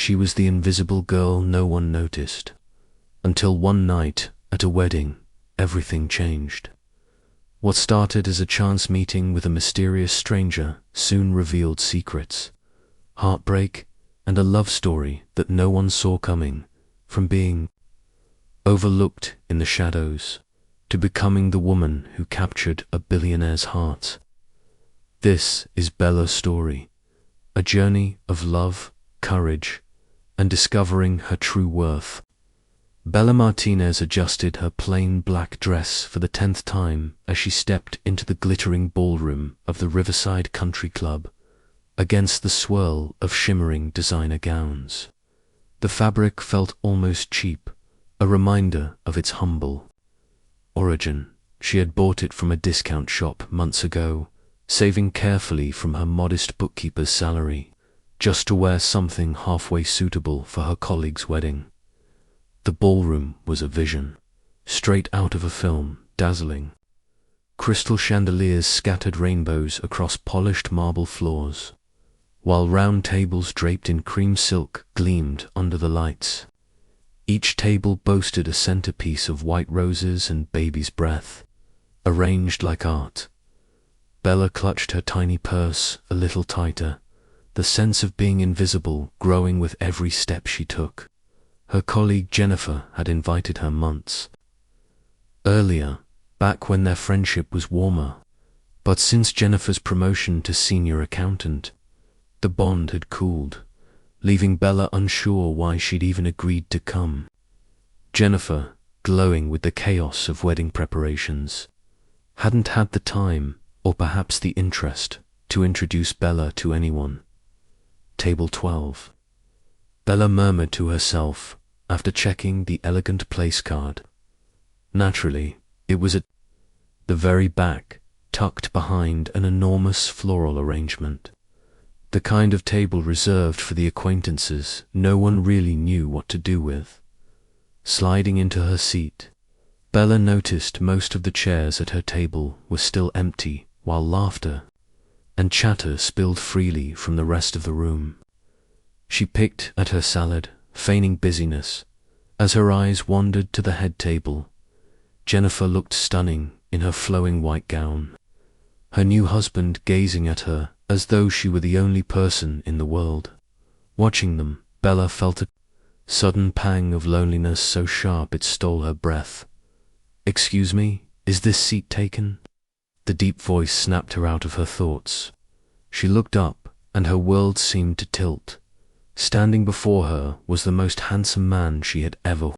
She was the invisible girl no one noticed. Until one night, at a wedding, everything changed. What started as a chance meeting with a mysterious stranger soon revealed secrets, heartbreak, and a love story that no one saw coming, from being overlooked in the shadows to becoming the woman who captured a billionaire's heart. This is Bella's story, a journey of love, courage, and discovering her true worth. Bella Martinez adjusted her plain black dress for the 10th time as she stepped into the glittering ballroom of the Riverside Country Club, against the swirl of shimmering designer gowns. The fabric felt almost cheap, a reminder of its humble origin. She had bought it from a discount shop months ago, saving carefully from her modest bookkeeper's salary, just to wear something halfway suitable for her colleague's wedding. The ballroom was a vision, straight out of a film, dazzling. Crystal chandeliers scattered rainbows across polished marble floors, while round tables draped in cream silk gleamed under the lights. Each table boasted a centerpiece of white roses and baby's breath, arranged like art. Bella clutched her tiny purse a little tighter, the sense of being invisible growing with every step she took. Her colleague Jennifer had invited her months earlier, back when their friendship was warmer, but since Jennifer's promotion to senior accountant, the bond had cooled, leaving Bella unsure why she'd even agreed to come. Jennifer, glowing with the chaos of wedding preparations, hadn't had the time, or perhaps the interest, to introduce Bella to anyone. Table 12. Bella murmured to herself after checking the elegant place card. Naturally, it was at the very back, tucked behind an enormous floral arrangement. The kind of table reserved for the acquaintances no one really knew what to do with. Sliding into her seat, Bella noticed most of the chairs at her table were still empty, while laughter and chatter spilled freely from the rest of the room. She picked at her salad, feigning busyness, as her eyes wandered to the head table. Jennifer looked stunning in her flowing white gown, her new husband gazing at her as though she were the only person in the world. Watching them, Bella felt a sudden pang of loneliness so sharp it stole her breath. "Excuse me, is this seat taken?" The deep voice snapped her out of her thoughts. She looked up, and her world seemed to tilt. Standing before her was the most handsome man she had ever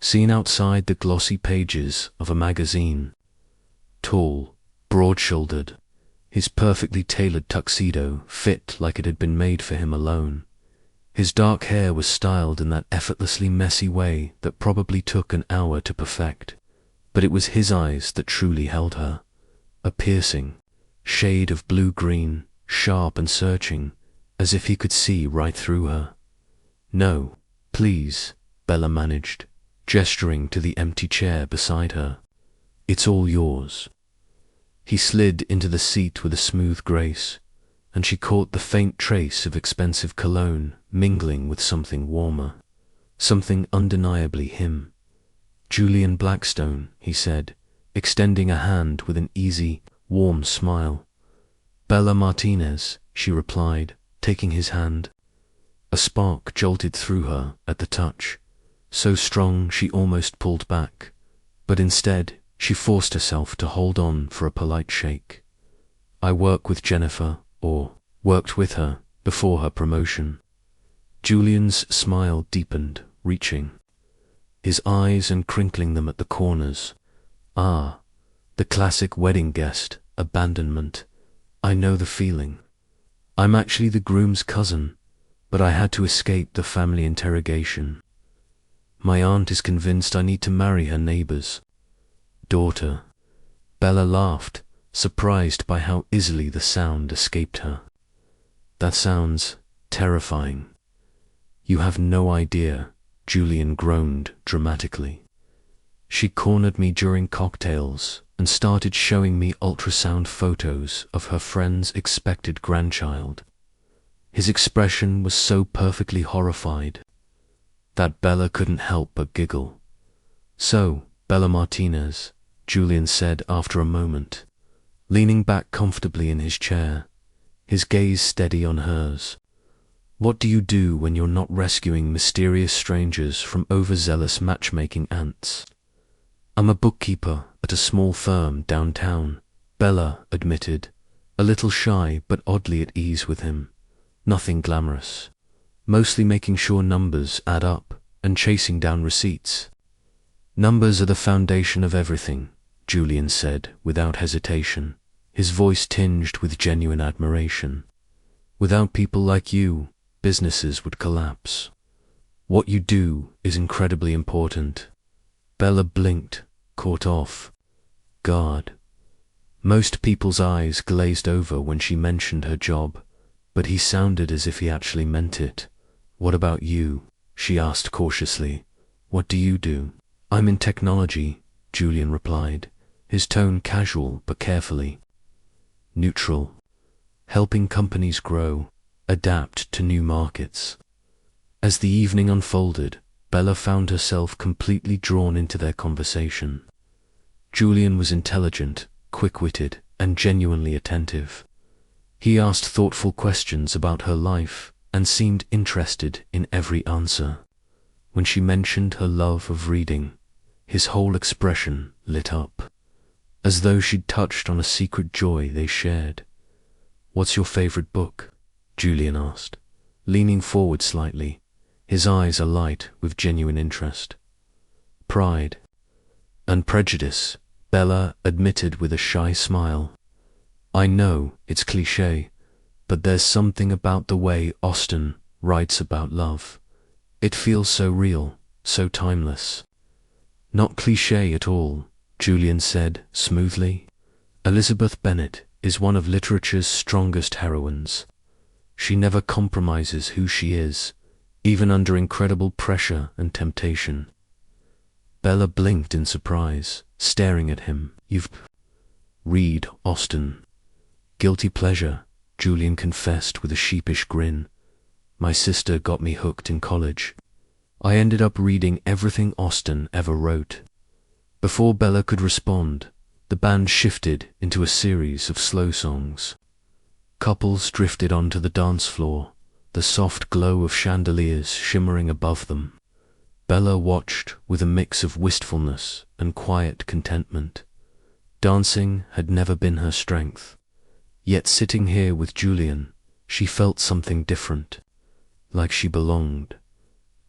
seen outside the glossy pages of a magazine. Tall, broad-shouldered, his perfectly tailored tuxedo fit like it had been made for him alone. His dark hair was styled in that effortlessly messy way that probably took an hour to perfect, but it was his eyes that truly held her. A piercing shade of blue-green, sharp and searching, as if he could see right through her. "No, please," Bella managed, gesturing to the empty chair beside her. "It's all yours." He slid into the seat with a smooth grace, and she caught the faint trace of expensive cologne mingling with something warmer, something undeniably him. "Julian Blackstone," he said, extending a hand with an easy, warm smile. "Bella Martinez," she replied, taking his hand. A spark jolted through her at the touch, so strong she almost pulled back, but instead she forced herself to hold on for a polite shake. "I work with Jennifer, or worked with her, before her promotion." Julian's smile deepened, reaching his eyes and crinkling them at the corners. "Ah, the classic wedding guest, abandonment. I know the feeling. I'm actually the groom's cousin, but I had to escape the family interrogation. My aunt is convinced I need to marry her neighbor's daughter." Bella laughed, surprised by how easily the sound escaped her. "That sounds terrifying." "You have no idea," Julian groaned dramatically. "She cornered me during cocktails and started showing me ultrasound photos of her friend's expected grandchild. His expression was so perfectly horrified that Bella couldn't help but giggle. "So, Bella Martinez," Julian said after a moment, leaning back comfortably in his chair, his gaze steady on hers. "What do you do when you're not rescuing mysterious strangers from overzealous matchmaking ants?" "I'm a bookkeeper at a small firm downtown," Bella admitted, a little shy but oddly at ease with him. "Nothing glamorous. Mostly making sure numbers add up and chasing down receipts." "Numbers are the foundation of everything," Julian said without hesitation, his voice tinged with genuine admiration. "Without people like you, businesses would collapse. What you do is incredibly important." Bella blinked, caught off guard. Most people's eyes glazed over when she mentioned her job, but he sounded as if he actually meant it. "What about you?" she asked cautiously. "What do you do?" "I'm in technology," Julian replied, his tone casual but carefully neutral. "Helping companies grow, adapt to new markets." As the evening unfolded, Bella found herself completely drawn into their conversation. Julian was intelligent, quick-witted, and genuinely attentive. He asked thoughtful questions about her life and seemed interested in every answer. When she mentioned her love of reading, his whole expression lit up, as though she'd touched on a secret joy they shared. "What's your favorite book?" Julian asked, leaning forward slightly, his eyes alight with genuine interest. "Pride and Prejudice," Bella admitted with a shy smile. "I know it's cliché, but there's something about the way Austen writes about love. It feels so real, so timeless." "Not cliché at all," Julian said smoothly. "Elizabeth Bennet is one of literature's strongest heroines. She never compromises who she is, even under incredible pressure and temptation." Bella blinked in surprise, staring at him. "You've read Austen?" "Guilty pleasure," Julian confessed with a sheepish grin. "My sister got me hooked in college. I ended up reading everything Austen ever wrote." Before Bella could respond, the band shifted into a series of slow songs. Couples drifted onto the dance floor, the soft glow of chandeliers shimmering above them. Bella watched with a mix of wistfulness and quiet contentment. Dancing had never been her strength, yet sitting here with Julian, she felt something different, like she belonged.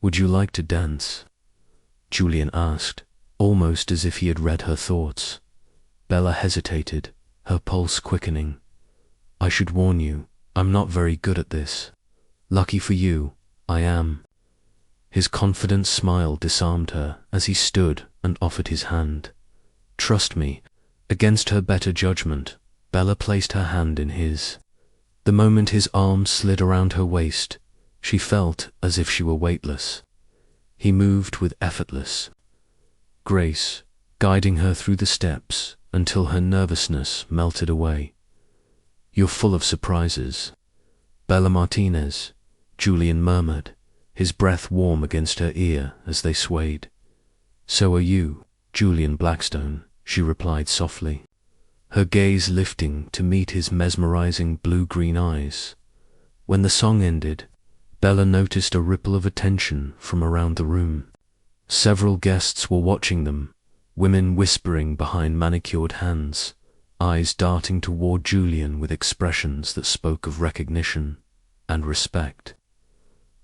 "Would you like to dance?" Julian asked, almost as if he had read her thoughts. Bella hesitated, her pulse quickening. "I should warn you, I'm not very good at this." "Lucky for you, I am." His confident smile disarmed her as he stood and offered his hand. "Trust me." Against her better judgment, Bella placed her hand in his. The moment his arm slid around her waist, she felt as if she were weightless. He moved with effortless grace, guiding her through the steps until her nervousness melted away. "You're full of surprises, Bella Martinez," Julian murmured, his breath warm against her ear as they swayed. "So are you, Julian Blackstone," she replied softly, her gaze lifting to meet his mesmerizing blue-green eyes. When the song ended, Bella noticed a ripple of attention from around the room. Several guests were watching them, women whispering behind manicured hands, eyes darting toward Julian with expressions that spoke of recognition and respect.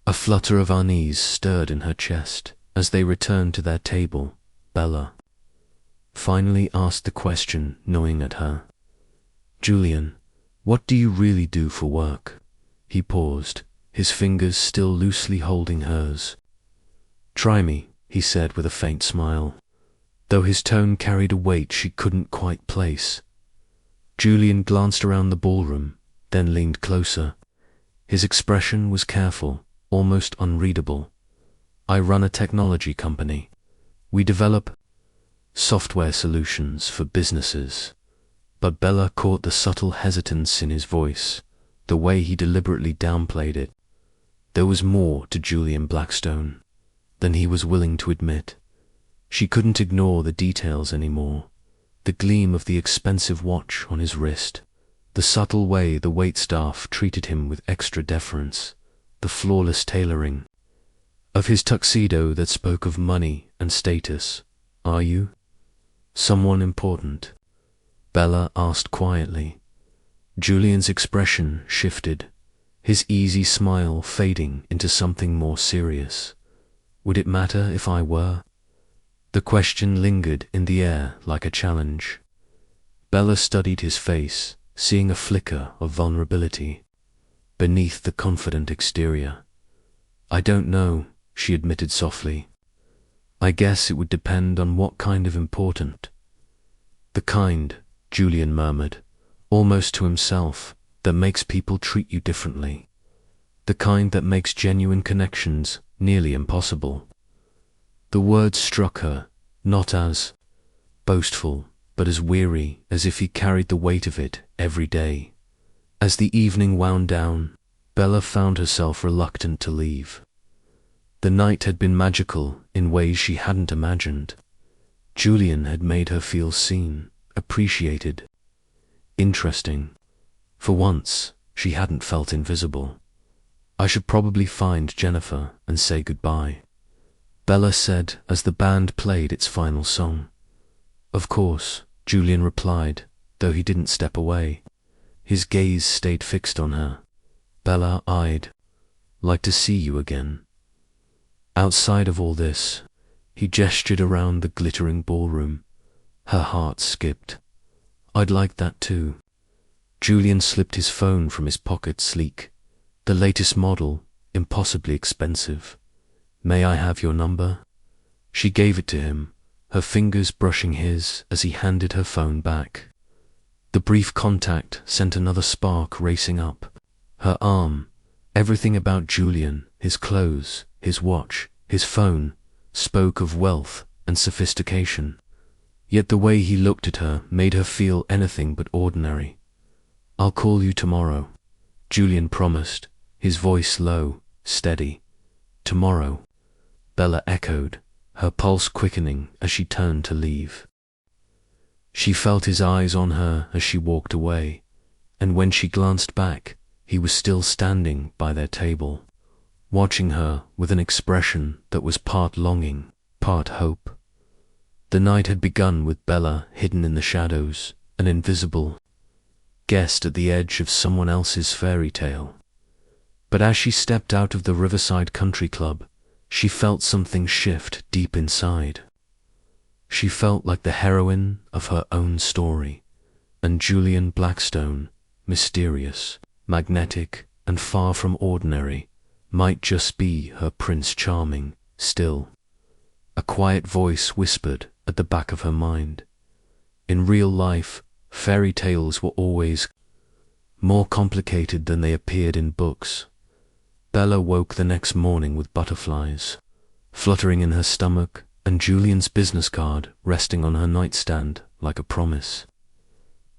A flutter of unease stirred in her chest as they returned to their table. Bella finally asked the question gnawing at her. "Julian, what do you really do for work?" He paused, his fingers still loosely holding hers. "Try me," he said with a faint smile, though his tone carried a weight she couldn't quite place. Julian glanced around the ballroom, then leaned closer. His expression was careful, almost unreadable. "I run a technology company. We develop software solutions for businesses." But Bella caught the subtle hesitance in his voice, the way he deliberately downplayed it. There was more to Julian Blackstone than he was willing to admit. She couldn't ignore the details anymore. The gleam of the expensive watch on his wrist, the subtle way the waitstaff treated him with extra deference, the flawless tailoring of his tuxedo that spoke of money and status. "Are you someone important?" Bella asked quietly. Julian's expression shifted, his easy smile fading into something more serious. "Would it matter if I were?" The question lingered in the air like a challenge. Bella studied his face, seeing a flicker of vulnerability beneath the confident exterior. "I don't know," she admitted softly. "I guess it would depend on what kind of important." "The kind," Julian murmured, almost to himself, "that makes people treat you differently. The kind that makes genuine connections nearly impossible." The words struck her, not as boastful, but as weary, as if he carried the weight of it every day. As the evening wound down, Bella found herself reluctant to leave. The night had been magical in ways she hadn't imagined. Julian had made her feel seen, appreciated, interesting. For once, she hadn't felt invisible. "I should probably find Jennifer and say goodbye," Bella said as the band played its final song. "Of course," Julian replied, though he didn't step away. His gaze stayed fixed on her. Bella eyed. "Like to see you again." Outside of all this, he gestured around the glittering ballroom. Her heart skipped. "I'd like that too." Julian slipped his phone from his pocket, sleek. The latest model, impossibly expensive. "May I have your number?" She gave it to him, her fingers brushing his as he handed her phone back. The brief contact sent another spark racing up. Her arm, everything about Julian, his clothes, his watch, his phone, spoke of wealth and sophistication. Yet the way he looked at her made her feel anything but ordinary. "I'll call you tomorrow," Julian promised, his voice low, steady. "Tomorrow," Bella echoed, her pulse quickening as she turned to leave. She felt his eyes on her as she walked away, and when she glanced back, he was still standing by their table, watching her with an expression that was part longing, part hope. The night had begun with Bella hidden in the shadows, an invisible guest at the edge of someone else's fairy tale. But as she stepped out of the Riverside Country Club, she felt something shift deep inside. She felt like the heroine of her own story, and Julian Blackstone, mysterious, magnetic, and far from ordinary, might just be her Prince Charming still. A quiet voice whispered at the back of her mind. In real life, fairy tales were always more complicated than they appeared in books. Bella woke the next morning with butterflies fluttering in her stomach and Julian's business card resting on her nightstand like a promise.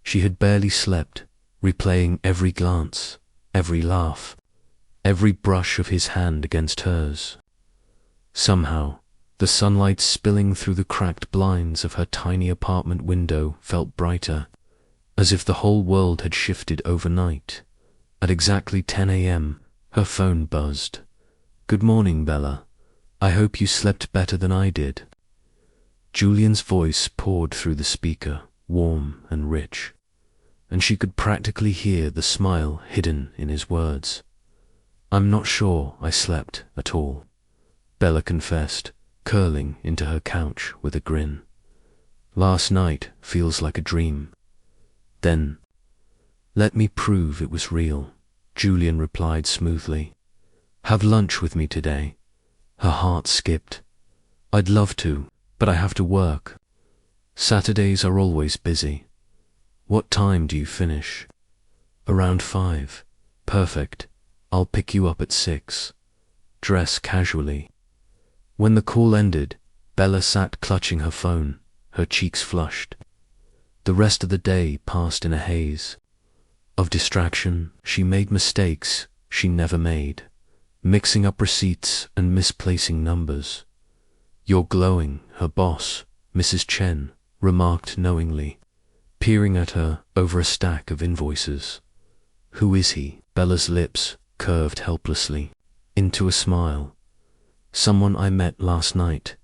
She had barely slept, replaying every glance, every laugh, every brush of his hand against hers. Somehow, the sunlight spilling through the cracked blinds of her tiny apartment window felt brighter, as if the whole world had shifted overnight. At exactly 10 a.m., her phone buzzed. "Good morning, Bella. I hope you slept better than I did." Julian's voice poured through the speaker, warm and rich, and she could practically hear the smile hidden in his words. "I'm not sure I slept at all," Bella confessed, curling into her couch with a grin. "Last night feels like a dream." "Then, let me prove it was real," Julian replied smoothly. "Have lunch with me today." Her heart skipped. "I'd love to, but I have to work. Saturdays are always busy." "What time do you finish?" "Around 5. Perfect. I'll pick you up at 6. Dress casually." When the call ended, Bella sat clutching her phone, her cheeks flushed. The rest of the day passed in a haze. of distraction. She made mistakes she never made, mixing up receipts and misplacing numbers. "You're glowing," her boss, Mrs. Chen, remarked knowingly, peering at her over a stack of invoices. "Who is he?" Bella's lips curved helplessly into a smile. "Someone I met last night.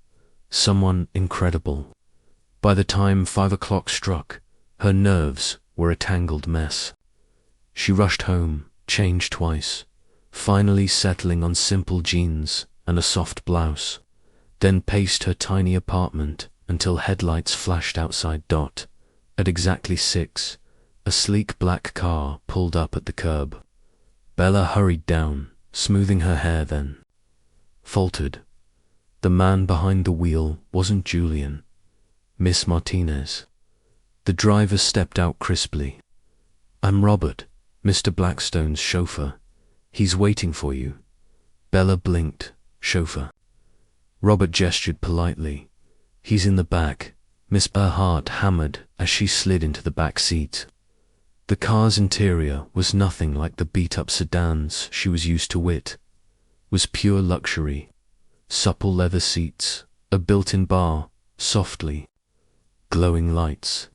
Someone incredible." By the time 5 o'clock struck, her nerves were a tangled mess. She rushed home, changed twice, finally settling on simple jeans and a soft blouse, then paced her tiny apartment until headlights flashed outside. At exactly 6, a sleek black car pulled up at the curb. Bella hurried down, smoothing her hair, then faltered. The man behind the wheel wasn't Julian. Miss Martinez. The driver stepped out crisply. "I'm Robert, Mr. Blackstone's chauffeur. He's waiting for you." Bella blinked. "Chauffeur?" Robert gestured politely. "He's in the back." Her heart hammered as she slid into the back seat. The car's interior was nothing like the beat-up sedans she was used to. It was pure luxury. Supple leather seats, a built-in bar, softly glowing lights,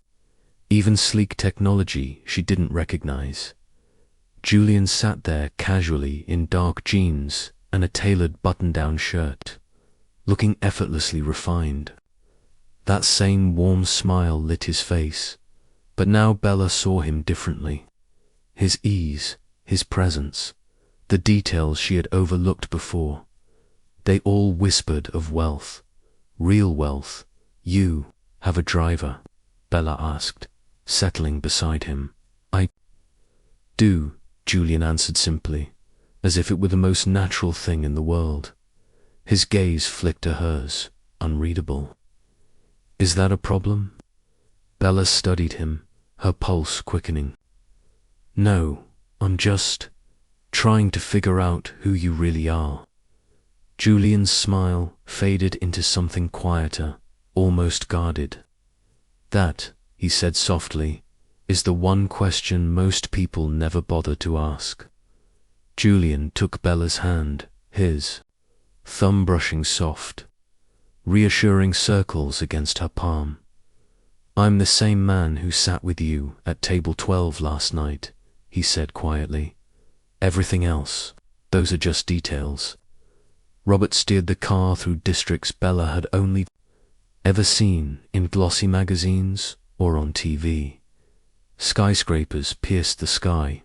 even sleek technology she didn't recognize. Julian sat there casually in dark jeans and a tailored button-down shirt, looking effortlessly refined. That same warm smile lit his face, but now Bella saw him differently. His ease, his presence, the details she had overlooked before, they all whispered of wealth, real wealth. "You have a driver?" Bella asked, settling beside him. "I do," Julian answered simply, as if it were the most natural thing in the world. His gaze flicked to hers, unreadable. "Is that a problem?" Bella studied him, her pulse quickening. "No, I'm just trying to figure out who you really are." Julian's smile faded into something quieter, almost guarded. "That," he said softly, "is the one question most people never bother to ask." Julian took Bella's hand, his thumb brushing soft, reassuring circles against her palm. "I'm the same man who sat with you at table 12 last night," he said quietly. "Everything else, those are just details." Robert steered the car through districts Bella had only ever seen in glossy magazines or on TV. Skyscrapers pierced the sky,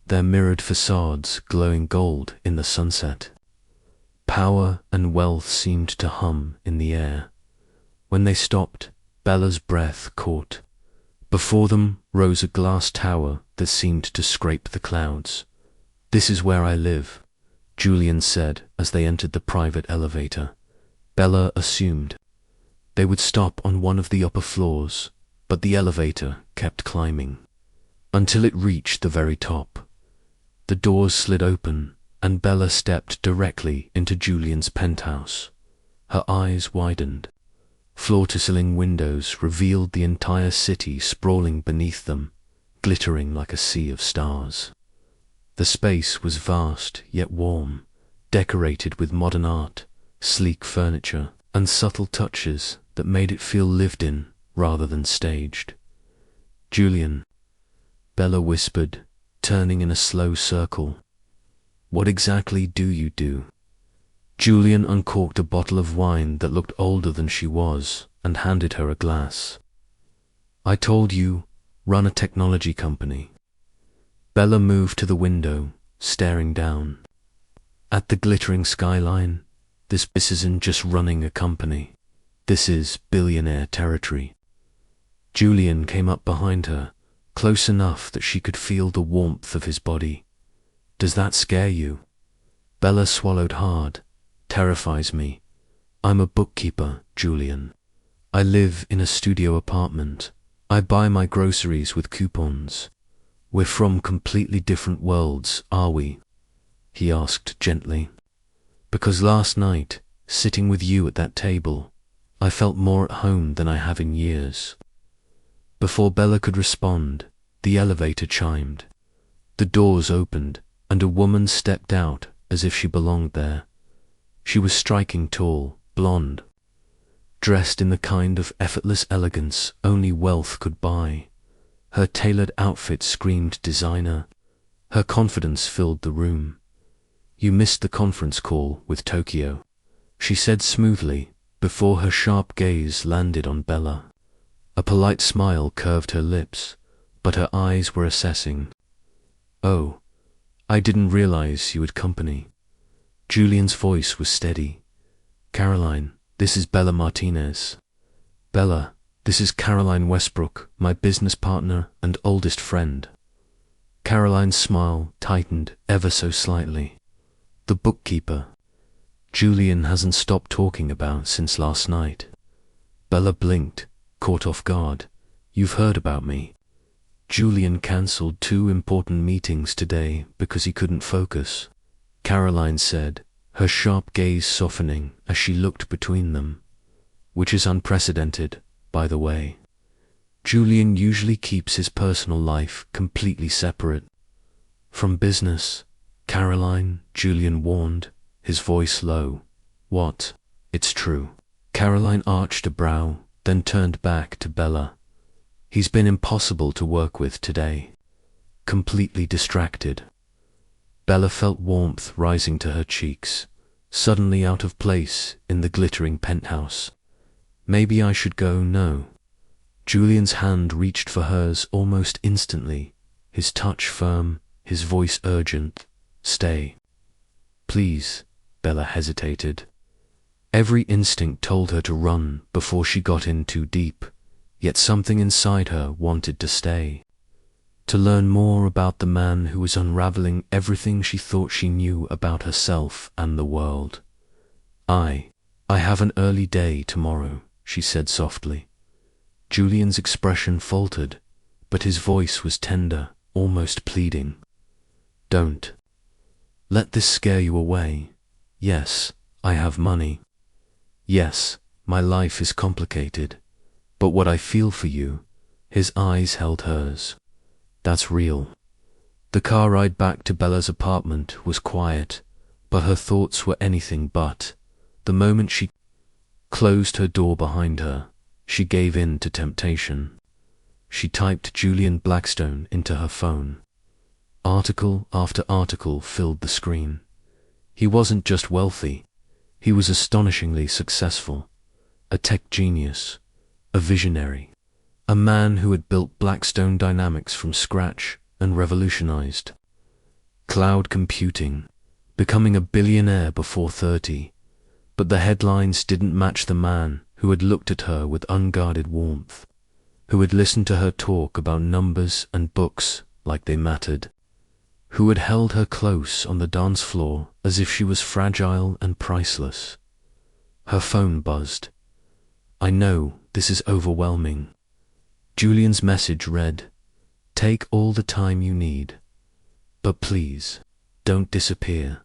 their mirrored facades glowing gold in the sunset. Power and wealth seemed to hum in the air. When they stopped, Bella's breath caught. Before them rose a glass tower that seemed to scrape the clouds. "This is where I live," Julian said as they entered the private elevator. Bella assumed they would stop on one of the upper floors, but the elevator kept climbing until it reached the very top. The doors slid open, and Bella stepped directly into Julian's penthouse. Her eyes widened. Floor-to-ceiling windows revealed the entire city sprawling beneath them, glittering like a sea of stars. The space was vast yet warm, decorated with modern art, sleek furniture, and subtle touches that made it feel lived in rather than staged. "Julian," Bella whispered, turning in a slow circle. "What exactly do you do?" Julian uncorked a bottle of wine that looked older than she was and handed her a glass. "I told you, run a technology company." Bella moved to the window, staring down. At the glittering skyline, this isn't just running a company. This is billionaire territory. Julian came up behind her, close enough that she could feel the warmth of his body. "Does that scare you?" Bella swallowed hard. "Terrifies me. I'm a bookkeeper, Julian. I live in a studio apartment. I buy my groceries with coupons. We're from completely different worlds, are we?" he asked gently. "Because last night, sitting with you at that table, I felt more at home than I have in years." Before Bella could respond, the elevator chimed. The doors opened, and a woman stepped out as if she belonged there. She was striking tall, blonde, dressed in the kind of effortless elegance only wealth could buy. Her tailored outfit screamed designer. Her confidence filled the room. "You missed the conference call with Tokyo," she said smoothly, before her sharp gaze landed on Bella. A polite smile curved her lips, but her eyes were assessing. "Oh, I didn't realize you had company." Julian's voice was steady. "Caroline, this is Bella Martinez." "Bella, this is Caroline Westbrook, my business partner and oldest friend." Caroline's smile tightened ever so slightly. "The bookkeeper Julian hasn't stopped talking about since last night." Bella blinked, caught off guard. "You've heard about me." "Julian cancelled 2 important meetings today because he couldn't focus," Caroline said, her sharp gaze softening as she looked between them. "Which is unprecedented, by the way. Julian usually keeps his personal life completely separate from business." "Caroline," Julian warned, his voice low. "What?" "It's true." Caroline arched a brow, then turned back to Bella. "He's been impossible to work with today. Completely distracted." Bella felt warmth rising to her cheeks, suddenly out of place in the glittering penthouse. "Maybe I should go, no?" Julian's hand reached for hers almost instantly, his touch firm, his voice urgent. "Stay." "Please," Bella hesitated. Every instinct told her to run before she got in too deep, yet something inside her wanted to stay, to learn more about the man who was unraveling everything she thought she knew about herself and the world. I have an early day tomorrow," she said softly. Julian's expression faltered, but his voice was tender, almost pleading. "Don't let this scare you away. Yes, I have money. Yes, my life is complicated. But what I feel for you," his eyes held hers, "that's real." The car ride back to Bella's apartment was quiet, but her thoughts were anything but. The moment she closed her door behind her, she gave in to temptation. She typed Julian Blackstone into her phone. Article after article filled the screen. He wasn't just wealthy, he was astonishingly successful. A tech genius, a visionary, a man who had built Blackstone Dynamics from scratch and revolutionized cloud computing, becoming a billionaire before 30. But the headlines didn't match the man who had looked at her with unguarded warmth, who had listened to her talk about numbers and books like they mattered, who had held her close on the dance floor as if she was fragile and priceless. Her phone buzzed. "I know this is overwhelming." Julian's message read, "Take all the time you need, but please, don't disappear."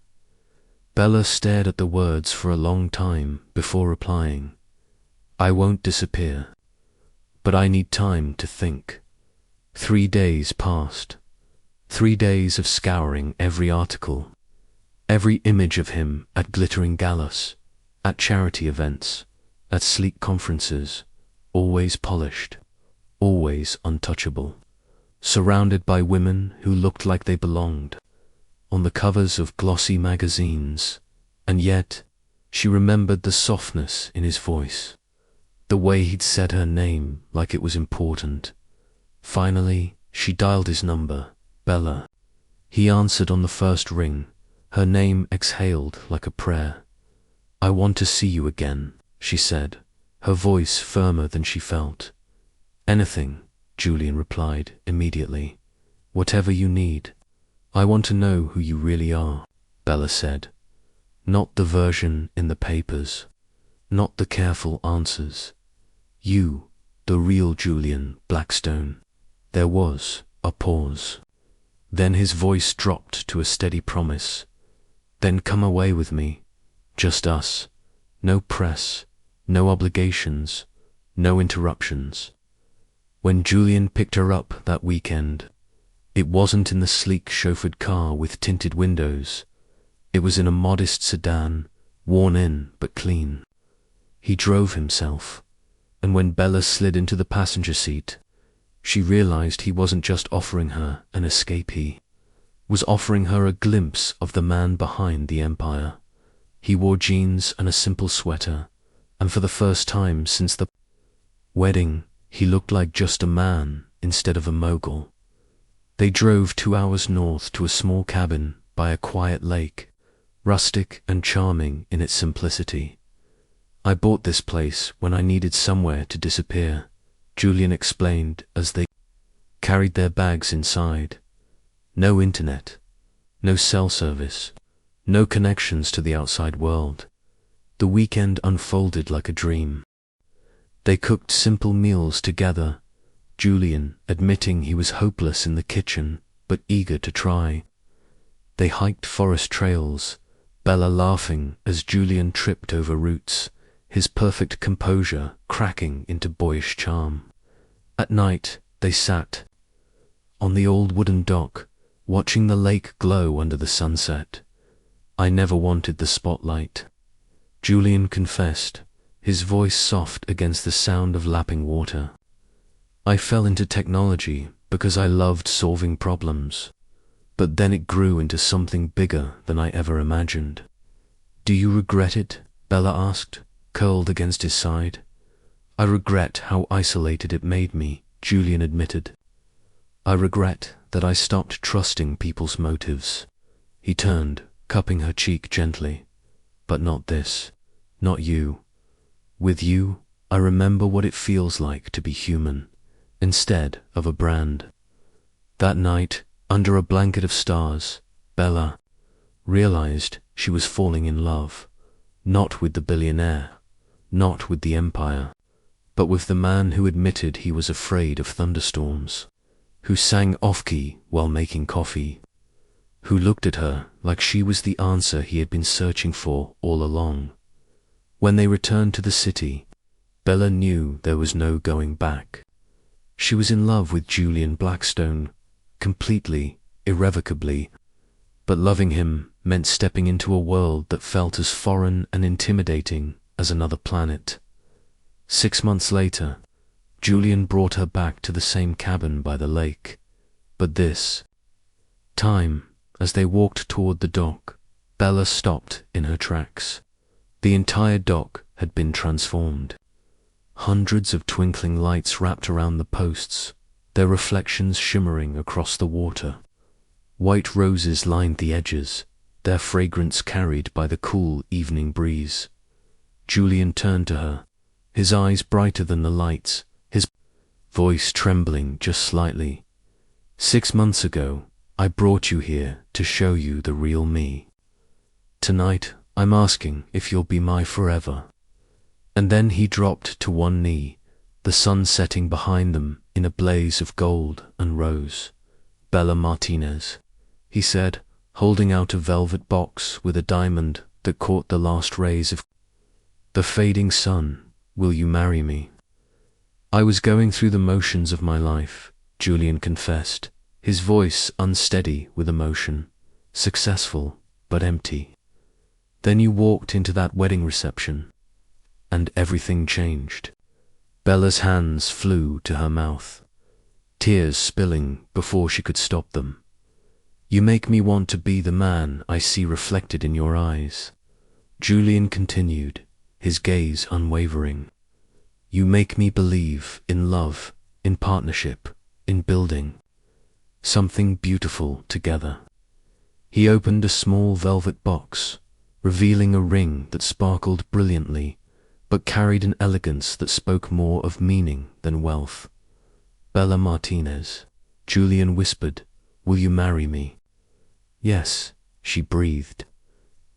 Bella stared at the words for a long time before replying, "I won't disappear, but I need time to think." 3 days passed. 3 days of scouring every article, every image of him at glittering galas, at charity events, at sleek conferences, always polished, always untouchable, surrounded by women who looked like they belonged, on the covers of glossy magazines. And yet, she remembered the softness in his voice, the way he'd said her name like it was important. Finally, she dialed his number. "Bella." He answered on the first ring, her name exhaled like a prayer. "I want to see you again," she said, her voice firmer than she felt. "Anything," Julian replied immediately. "Whatever you need. I want to know who you really are," Bella said. "Not the version in the papers, not the careful answers. You, the real Julian Blackstone." There was a pause. Then his voice dropped to a steady promise. "Then come away with me. Just us. No press, no obligations, no interruptions." When Julian picked her up that weekend, It wasn't in the sleek chauffeured car with tinted windows. It was in a modest sedan, worn in but clean. He drove himself, and when Bella slid into the passenger seat, she realized he wasn't just offering her an escape, he was offering her a glimpse of the man behind the empire. He wore jeans and a simple sweater, and for the first time since the wedding, he looked like just a man instead of a mogul. They drove 2 hours north to a small cabin by a quiet lake, rustic and charming in its simplicity. I bought this place when I needed somewhere to disappear, Julian explained as they carried their bags inside. No internet, no cell service, no connections to the outside world. The weekend unfolded like a dream. They cooked simple meals together, Julian admitting he was hopeless in the kitchen but eager to try. They hiked forest trails, Bella laughing as Julian tripped over roots, his perfect composure cracking into boyish charm. At night, they sat on the old wooden dock, watching the lake glow under the sunset. I never wanted the spotlight, Julian confessed, his voice soft against the sound of lapping water. I fell into technology because I loved solving problems, but then it grew into something bigger than I ever imagined. Do you regret it? Bella asked, curled against his side. I regret how isolated it made me, Julian admitted. I regret that I stopped trusting people's motives. He turned, cupping her cheek gently. But not this, not you. With you, I remember what it feels like to be human, instead of a brand. That night, under a blanket of stars, Bella realized she was falling in love, not with the billionaire, not with the empire, but with the man who admitted he was afraid of thunderstorms, who sang off-key while making coffee, who looked at her like she was the answer he had been searching for all along. When they returned to the city, Bella knew there was no going back. She was in love with Julian Blackstone, completely, irrevocably, but loving him meant stepping into a world that felt as foreign and intimidating as another planet. 6 months later, Julian brought her back to the same cabin by the lake, but this time, as they walked toward the dock, Bella stopped in her tracks. The entire dock had been transformed. Hundreds of twinkling lights wrapped around the posts, their reflections shimmering across the water. White roses lined the edges, their fragrance carried by the cool evening breeze. Julian turned to her, his eyes brighter than the lights, his voice trembling just slightly. 6 months ago, I brought you here to show you the real me. Tonight, I'm asking if you'll be my forever. And then he dropped to one knee, the sun setting behind them in a blaze of gold and rose. Bella Martinez, he said, holding out a velvet box with a diamond that caught the last rays of the fading sun. Will you marry me? I was going through the motions of my life, Julian confessed, his voice unsteady with emotion, successful but empty. Then you walked into that wedding reception, and everything changed. Bella's hands flew to her mouth, tears spilling before she could stop them. You make me want to be the man I see reflected in your eyes, Julian continued, his gaze unwavering. You make me believe in love, in partnership, in building something beautiful together. He opened a small velvet box, revealing a ring that sparkled brilliantly, but carried an elegance that spoke more of meaning than wealth. Bella Martinez, Julian whispered, will you marry me? Yes, she breathed.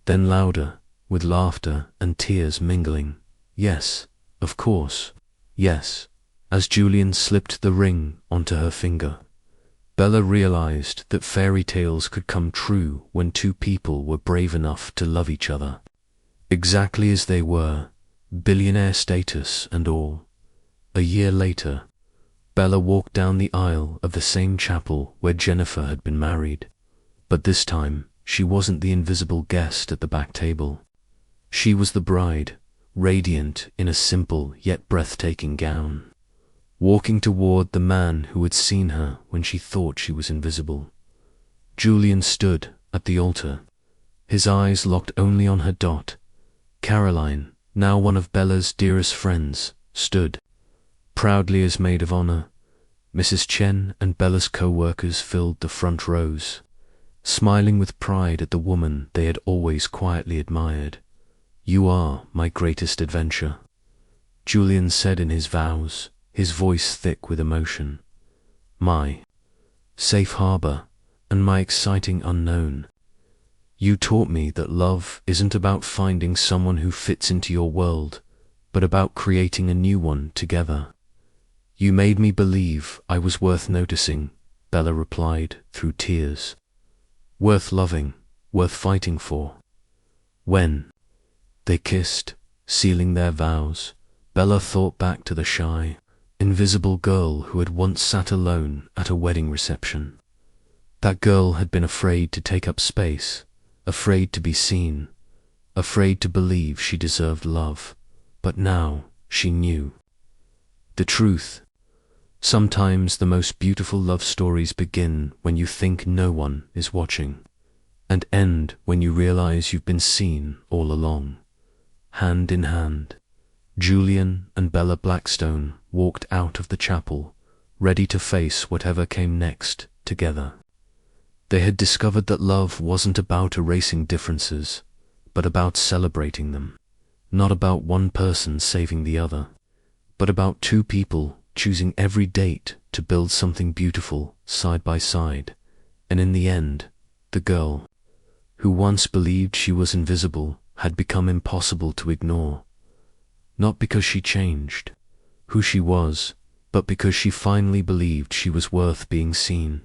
Then louder, with laughter and tears mingling. Yes, of course, yes. As Julian slipped the ring onto her finger, Bella realized that fairy tales could come true when two people were brave enough to love each other, exactly as they were, billionaire status and all. A year later, Bella walked down the aisle of the same chapel where Jennifer had been married. But this time, she wasn't the invisible guest at the back table. She was the bride, radiant in a simple yet breathtaking gown, walking toward the man who had seen her when she thought she was invisible. Julian stood at the altar, his eyes locked only on her dot. Caroline, now one of Bella's dearest friends, stood proudly as maid of honor. Mrs. Chen and Bella's co-workers filled the front rows, smiling with pride at the woman they had always quietly admired. "You are my greatest adventure," Julian said in his vows, his voice thick with emotion. "My safe harbor and my exciting unknown. You taught me that love isn't about finding someone who fits into your world, but about creating a new one together." "You made me believe I was worth noticing," Bella replied through tears. "Worth loving, worth fighting for." When they kissed, sealing their vows, Bella thought back to the shy, invisible girl who had once sat alone at a wedding reception. That girl had been afraid to take up space, afraid to be seen, afraid to believe she deserved love. But now she knew the truth. Sometimes the most beautiful love stories begin when you think no one is watching, and end when you realize you've been seen all along. Hand in hand, Julian and Bella Blackstone walked out of the chapel, ready to face whatever came next together. They had discovered that love wasn't about erasing differences, but about celebrating them. Not about one person saving the other, but about two people choosing every date to build something beautiful side by side. And in the end, the girl, who once believed she was invisible, had become impossible to ignore. Not because she changed who she was, but because she finally believed she was worth being seen.